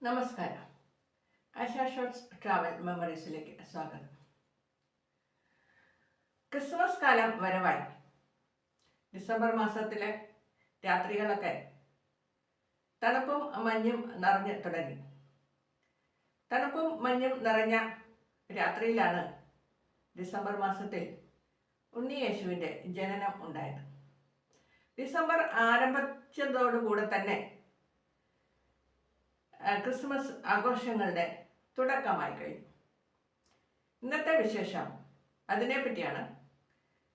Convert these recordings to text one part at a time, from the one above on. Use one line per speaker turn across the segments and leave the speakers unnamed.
നമസ്കാരം. ആശ shorts travel മെമ്മറീസിലേക്ക് സ്വാഗതം. Christmas കാലം വരവായി. ഡിസംബർ മാസത്തിലെ രാത്രികളൊക്കെ തണുപ്പും മഞ്ഞും നിറഞ്ഞു തുടങ്ങി. തണുപ്പും മഞ്ഞും നിറഞ്ഞ രാത്രിയിലാണ് ഡിസംബർ മാസത്തിൽ ഉണ്ണിയേശുവിൻ്റെ ജനനം ഉണ്ടായത്. ഡിസംബർ ആരംഭിച്ചതോടുകൂടെ തന്നെ ക്രിസ്മസ് ആഘോഷങ്ങളുടെ തുടക്കമായി കഴിഞ്ഞു. ഇന്നത്തെ വിശേഷം അതിനെപ്പറ്റിയാണ്.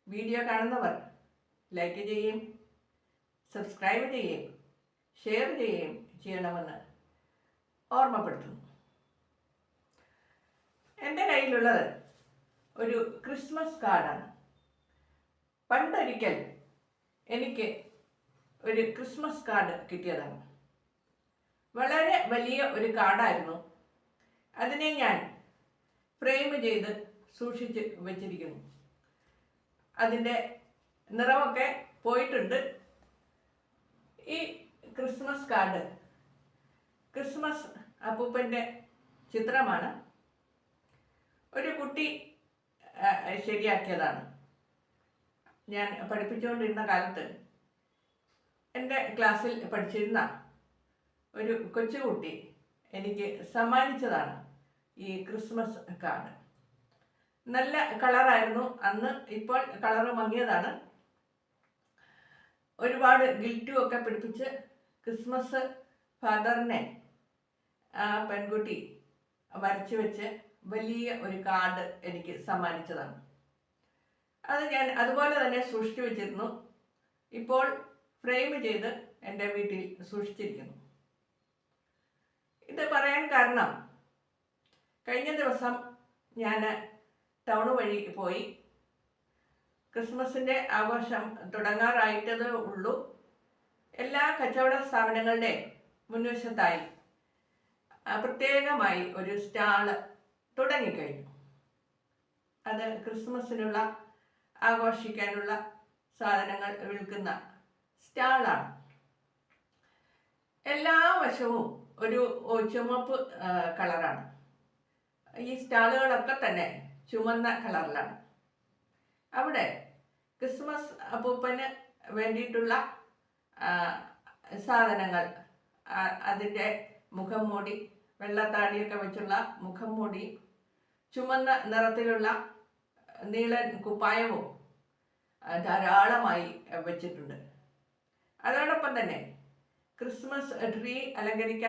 വീഡിയോ കാണുന്നവർ ലൈക്ക് ചെയ്യുകയും സബ്സ്ക്രൈബ് ചെയ്യുകയും ഷെയർ ചെയ്യുകയും ചെയ്യണമെന്ന് ഓർമ്മപ്പെടുത്തുന്നു. എൻ്റെ കയ്യിലുള്ളത് ഒരു ക്രിസ്മസ് കാർഡാണ്. പണ്ടൊരിക്കൽ എനിക്ക് ഒരു ക്രിസ്മസ് കാർഡ് കിട്ടിയതാണ്. വളരെ വലിയ ഒരു കാർഡായിരുന്നു. അതിനെ ഞാൻ ഫ്രെയിം ചെയ്ത് സൂക്ഷിച്ച് വെച്ചിരിക്കുന്നു. അതിൻ്റെ നിറമൊക്കെ പോയിട്ടുണ്ട്. ഈ ക്രിസ്മസ് കാർഡ് ക്രിസ്മസ് അപ്പൂപ്പൻ്റെ ചിത്രമാണ്. ഒരു കുട്ടി ശരിയാക്കിയതാണ്. ഞാൻ പഠിപ്പിച്ചുകൊണ്ടിരുന്ന കാലത്ത് എൻ്റെ ക്ലാസ്സിൽ പഠിച്ചിരുന്ന ഒരു കൊച്ചുകുട്ടി എനിക്ക് സമ്മാനിച്ചതാണ് ഈ ക്രിസ്മസ് കാർഡ്. നല്ല കളറായിരുന്നു അന്ന്. ഇപ്പോൾ കളറ് മങ്ങിയതാണ്. ഒരുപാട് ഗിൽറ്റും ഒക്കെ പിടിപ്പിച്ച് ക്രിസ്മസ് ഫാദറിനെ ആ പെൺകുട്ടി വരച്ചു വെച്ച് വലിയ ഒരു കാർഡ് എനിക്ക് സമ്മാനിച്ചതാണ്. അത് ഞാൻ അതുപോലെ തന്നെ സൂക്ഷിച്ചു വെച്ചിരുന്നു. ഇപ്പോൾ ഫ്രെയിം ചെയ്ത് എൻ്റെ വീട്ടിൽ സൂക്ഷിച്ചിരിക്കുന്നു. ഇത് പറയാൻ കാരണം, കഴിഞ്ഞ ദിവസം ഞാൻ ടൗൺ വഴി പോയി. ക്രിസ്മസിൻ്റെ ആഘോഷം തുടങ്ങാറായിട്ടതേ ഉള്ളൂ. എല്ലാ കച്ചവട സ്ഥാപനങ്ങളുടെ മുൻവശത്തായി പ്രത്യേകമായി ഒരു സ്റ്റാള് തുടങ്ങിക്കഴിഞ്ഞു. അത് ക്രിസ്മസിനുള്ള ആഘോഷിക്കാനുള്ള സാധനങ്ങൾ വിൽക്കുന്ന സ്റ്റാളാണ്. എല്ലാ വശവും ഒരു ചുമപ്പ് കളറാണ്. ഈ സ്റ്റാളുകളൊക്കെ തന്നെ ചുമന്ന കളറിലാണ്. അവിടെ ക്രിസ്മസ് അപ്പൂപ്പന് വേണ്ടിയിട്ടുള്ള സാധനങ്ങൾ, അതിൻ്റെ മുഖം മൂടി, വെള്ളത്താടിയൊക്കെ വെച്ചുള്ള മുഖം മൂടി, ചുമന്ന നിറത്തിലുള്ള നീളൻ കുപ്പായവും ധാരാളമായി വെച്ചിട്ടുണ്ട്. അതോടൊപ്പം തന്നെ ക്രിസ്മസ് ട്രീ അലങ്കരിക്കാൻ